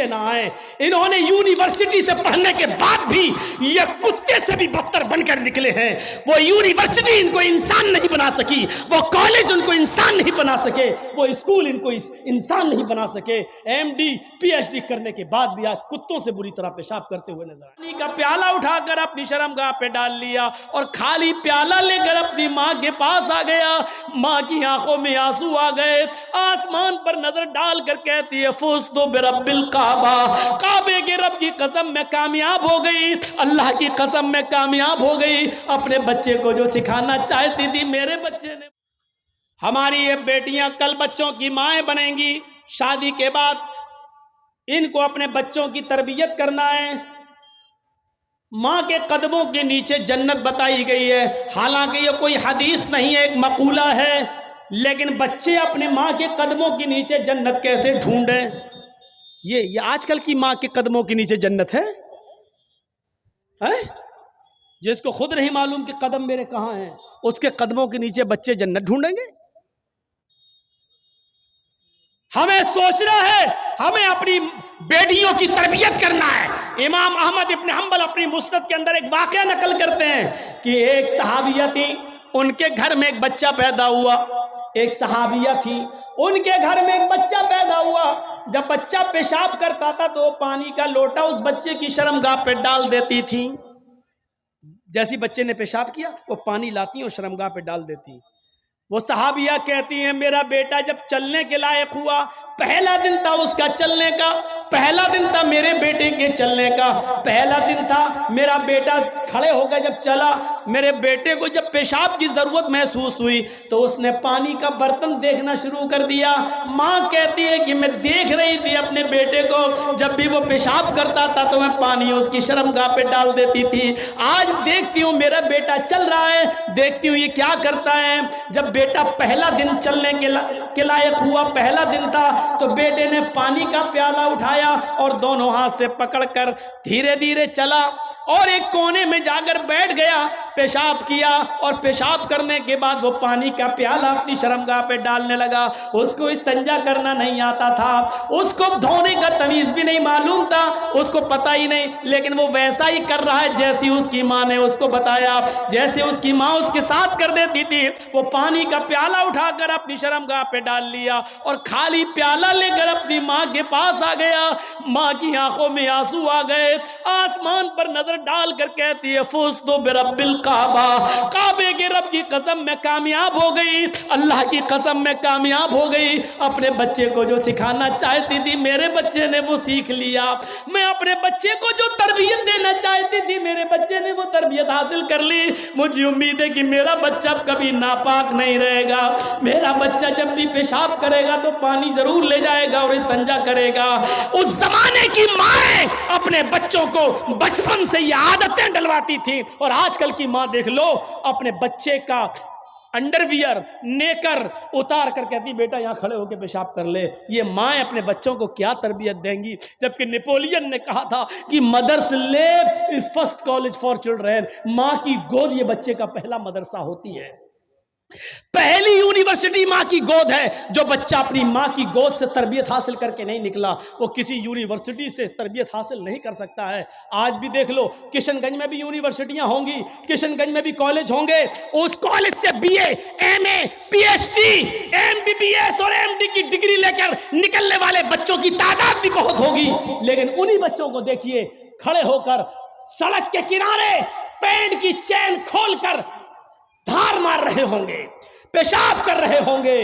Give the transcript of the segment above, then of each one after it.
نہ آئے. انہوں نے یونیورسٹی سے پڑھنے کے بعد بھی یہ کتے سے بھی بدتر بن کر نکلے ہیں. وہ یونیورسٹی ان کو انسان نہیں بنا سکی, وہ کالج ان کو انسان نہیں بنا سکے, وہ اسکول ان کو انسان نہیں بنا سکے. M D P H D کرنے کے بعد بھی آج کتوں سے بری طرح پیشاب کرتے ہوئے نظر آئے. پانی کا پیالہ اٹھا کر اپنی شرمگاہ پہ ڈال لیا اور خالی پیالہ لے کر اپنی ماں کے پاس آ گیا. ماں کی آنکھوں میں آنسو آ گئے, آسمان پر نظر ڈال کر کہتی ہے فزتو برب الکعبہ, کعبے کے رب کی قسم میں کامیاب ہو گئی, اللہ کی قسم میں کامیاب ہو گئی. اپنے بچے کو جو سکھانا چاہتی تھی میرے بچے نے. ہماری یہ بیٹیاں کل بچوں کی مائیں بنیں گی, شادی کے بعد ان کو اپنے بچوں کی تربیت کرنا ہے. ماں کے قدموں کے نیچے جنت بتائی گئی ہے, حالانکہ یہ کوئی حدیث نہیں ہے, ایک مقولہ ہے. لیکن بچے اپنے ماں کے قدموں کے نیچے جنت کیسے ڈھونڈیں؟ یہ آج کل کی ماں کے قدموں کے نیچے جنت ہے جس کو خود نہیں معلوم کہ قدم میرے کہاں ہیں, اس کے قدموں کے نیچے بچے جنت ڈھونڈیں گے. ہمیں سوچنا ہے, ہمیں اپنی بیٹیوں کی تربیت کرنا ہے. امام احمد ابن حنبل اپنی مسند کے اندر ایک واقعہ نقل کرتے ہیں کہ ایک صحابیہ تھی, ان کے گھر میں ایک بچہ پیدا ہوا. ایک صحابیہ تھی, ان کے گھر میں ایک بچہ پیدا ہوا. جب بچہ پیشاب کرتا تھا تو وہ پانی کا لوٹا اس بچے کی شرمگاہ پہ ڈال دیتی تھی. جیسی بچے نے پیشاب کیا وہ پانی لاتی اور شرمگاہ پہ ڈال دیتی. وہ صحابیہ کہتی ہیں میرا بیٹا جب چلنے کے لائق ہوا, پہلا دن تھا اس کا چلنے کا, پہلا دن تھا میرے بیٹے کے چلنے کا, پہلا دن تھا میرا بیٹا کھڑے ہو گیا. جب چلا, میرے بیٹے کو جب پیشاب کی ضرورت محسوس ہوئی تو اس نے پانی کا برتن دیکھنا شروع کر دیا. ماں کہتی ہے کہ میں دیکھ رہی تھی اپنے بیٹے کو, جب بھی وہ پیشاب کرتا تھا تو میں پانی اس کی شرمگاہ پہ ڈال دیتی تھی. آج دیکھتی ہوں میرا بیٹا چل رہا ہے, دیکھتی ہوں یہ کیا کرتا ہے. جب بیٹا پہلا دن چلنے کے لائق ہوا, پہلا دن تھا, تو بیٹے نے پانی کا پیالہ اٹھایا اور دونوں ہاتھ سے پکڑ کر دھیرے دھیرے چلا اور ایک کونے میں جا کر بیٹھ گیا, پیشاب کیا اور پیشاب کرنے کے بعد وہ پانی کا پیالہ اپنی شرمگاہ پہ ڈالنے لگا. اس کو استنجا کرنا نہیں آتا تھا, اس کو دھونے کا تمیز بھی نہیں معلوم تھا, اس کو پتہ ہی نہیں, لیکن وہ ویسا ہی کر رہا ہے جیسی اس کی ماں نے اس کو بتایا, جیسے اس کی ماں اس کے ساتھ کر دیتی تھی. وہ پانی کا پیالہ اٹھا کر اپنی شرمگاہ پہ ڈال لیا اور خالی پیالہ لے کر اپنی ماں کے پاس آ گیا. ماں کی آنکھوں میں آنسو آ گئے, آسمان پر نظر ڈال کر کہتی ہے فزتو برب الکعبہ, کعبے کے رب کی قسم میں کامیاب ہو گئی, اللہ کی قسم میں کامیاب ہو گئی. اپنے بچے کو جو سکھانا چاہتی تھی میرے بچے نے وہ سیکھ لیا. میں اپنے بچے کو جو تربیت دینا چاہتی تھی میرے بچے نے وہ تربیت حاصل کر لی. مجھے امید ہے کہ میرا بچہ کبھی ناپاک نہیں رہے گا, میرا بچہ جب بھی پیشاب کرے گا تو پانی ضرور لے جائے گا اور استنجا کرے گا. اس زمانے کی مائیں اپنے بچوں کو بچپن سے یہ عادتیں ڈلواتی تھی, اور آج کل کی ماں دیکھ لو اپنے بچے کا انڈر ویئر نیکر اتار کر کہتی بیٹا یہاں کھڑے ہو کے پیشاب کر لے. یہ مائیں اپنے بچوں کو کیا تربیت دیں گی, جبکہ نیپولین نے کہا تھا کہ مدرس lab is first college for children. ماں کی گود یہ بچے کا پہلا مدرسہ ہوتی ہے, پہلی یونیورسٹی ماں کی گود ہے. جو بچہ اپنی ماں کی گود سے تربیت حاصل کر کے نہیں نکلا وہ کسی یونیورسٹی سے تربیت حاصل نہیں کر سکتا ہے. آج بھی دیکھ لو کشن گنج میں بھی یونیورسٹیاں ہوں گی, کشن گنج میں بھی کالج ہوں گے, اس کالج سے B A, M A, P H D, M B B S اور ایم ڈی کی ڈگری لے کر نکلنے والے بچوں کی تعداد بھی بہت ہوگی. لیکن انہی بچوں کو دیکھیے کھڑے ہو کر سڑک کے کنارے پینٹ کی چین کھول کر دھار مار رہے ہوں گے, پیشاب کر رہے ہوں گے.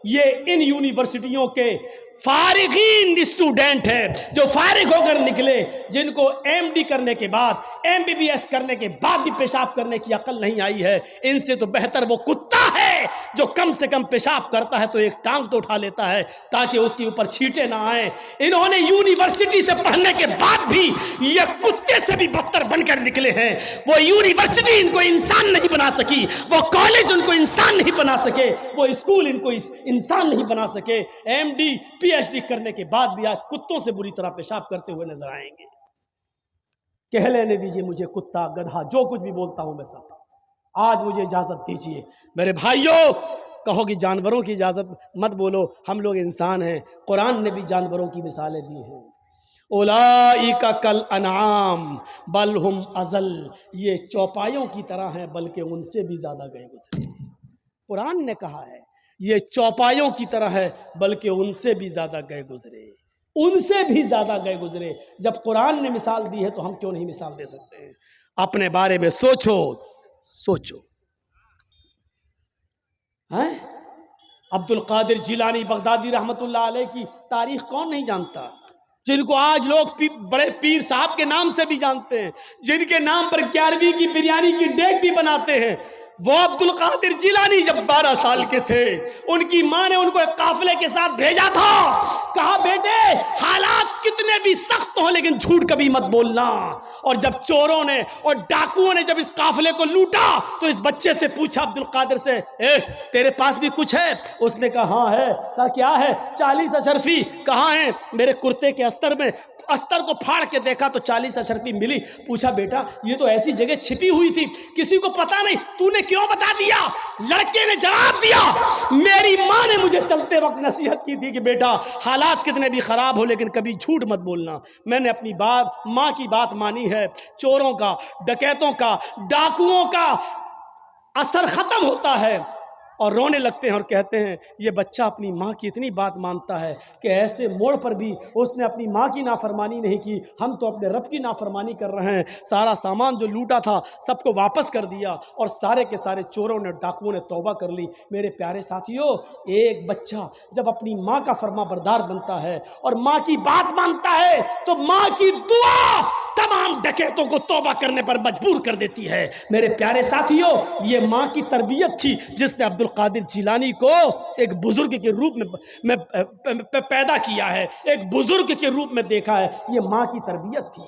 یہ ان یونیورسٹیوں کے فارغین اسٹوڈنٹ ہیں جو فارغ ہو کر نکلے, جن کو ایم ڈی کرنے کے بعد ایم بی بی ایس کرنے کے بعد بھی پیشاب کرنے کی عقل نہیں آئی ہے. ان سے تو بہتر وہ کتا ہے جو کم سے کم پیشاب کرتا ہے تو ایک ٹانگ تو اٹھا لیتا ہے تاکہ اس کے اوپر چھینٹے نہ آئیں. انہوں نے یونیورسٹی سے پڑھنے کے بعد بھی یہ کتے سے بھی بدتر بن کر نکلے ہیں. وہ یونیورسٹی ان کو انسان نہیں بنا سکی, وہ کالج ان کو انسان نہیں بنا سکے, وہ اسکول ان کو انسان نہیں بنا سکے. M D P H D کرنے کے بعد بھی آج کتوں سے بری طرح پیشاب کرتے ہوئے نظر آئیں گے. کہہ لینے دیجئے مجھے کتا, گدھا, جو کچھ بھی بولتا ہوں میں سب. آج مجھے اجازت دیجئے میرے بھائیوں, کہو کہ جانوروں کی اجازت مت بولو, ہم لوگ انسان ہیں. قرآن نے بھی جانوروں کی مثالیں دی ہیں. اولئک کل انعام بل ہم اضل، یہ چوپایوں کی طرح ہیں بلکہ ان سے بھی زیادہ گئے گزرے۔ قرآن نے کہا ہے یہ چوپایوں کی طرح ہے بلکہ ان سے بھی زیادہ گئے گزرے، ان سے بھی زیادہ گئے گزرے۔ جب قرآن نے مثال دی ہے تو ہم کیوں نہیں مثال دے سکتے ہیں؟ اپنے بارے میں سوچو سوچو۔ عبد القادر جیلانی بغدادی رحمت اللہ علیہ کی تاریخ کون نہیں جانتا؟ جن کو آج لوگ بڑے پیر صاحب کے نام سے بھی جانتے ہیں، جن کے نام پر 11ویں کی بریانی کی دیگ بھی بناتے ہیں، وہ عبد القادر جیلانی جب 12 سال کے تھے ان کی ماں نے ان کو ایک قافلے کے ساتھ بھیجا تھا، کہا بیٹے حالات کتنے بھی سخت ہوں لیکن جھوٹ کبھی مت بولنا۔ اور جب چوروں نے اور ڈاکوؤں نے جب اس قافلے کو لوٹا تو اس بچے سے پوچھا عبد القادر سے، تیرے پاس بھی کچھ ہے؟ اس نے کہا ہاں ہے۔ کہا کیا ہے؟ 40 اشرفی۔ کہاں ہیں؟ میرے کرتے کے استر میں۔ استر کو پھاڑ کے دیکھا تو 40 اشرفی ملی۔ پوچھا بیٹا یہ تو ایسی جگہ چھپی ہوئی تھی کسی کو پتا نہیں، تو نے کیوں بتا دیا؟ لڑکے نے جواب دیا میری ماں نے مجھے چلتے وقت نصیحت کی تھی کہ بیٹا حالات کتنے بھی خراب ہو لیکن کبھی جھوٹ مت بولنا۔ میں نے اپنی ماں کی بات مانی ہے۔ چوروں کا، ڈکیتوں کا، ڈاکوؤں کا اثر ختم ہوتا ہے اور رونے لگتے ہیں اور کہتے ہیں یہ بچہ اپنی ماں کی اتنی بات مانتا ہے کہ ایسے موڑ پر بھی اس نے اپنی ماں کی نافرمانی نہیں کی، ہم تو اپنے رب کی نافرمانی کر رہے ہیں۔ سارا سامان جو لوٹا تھا سب کو واپس کر دیا اور سارے کے سارے چوروں نے، ڈاکوؤں نے توبہ کر لی۔ میرے پیارے ساتھیوں، ایک بچہ جب اپنی ماں کا فرما بردار بنتا ہے اور ماں کی بات مانتا ہے تو ماں کی دعا تمام ڈکیتوں کو توبہ کرنے پر مجبور کر دیتی ہے۔ میرے پیارے ساتھیوں، یہ ماں کی تربیت تھی جس نے عبد القادر جیلانی کو ایک بزرگ کے روپ میں پیدا کیا ہے، ایک بزرگ کے روپ میں دیکھا ہے۔ یہ ماں کی تربیت تھی۔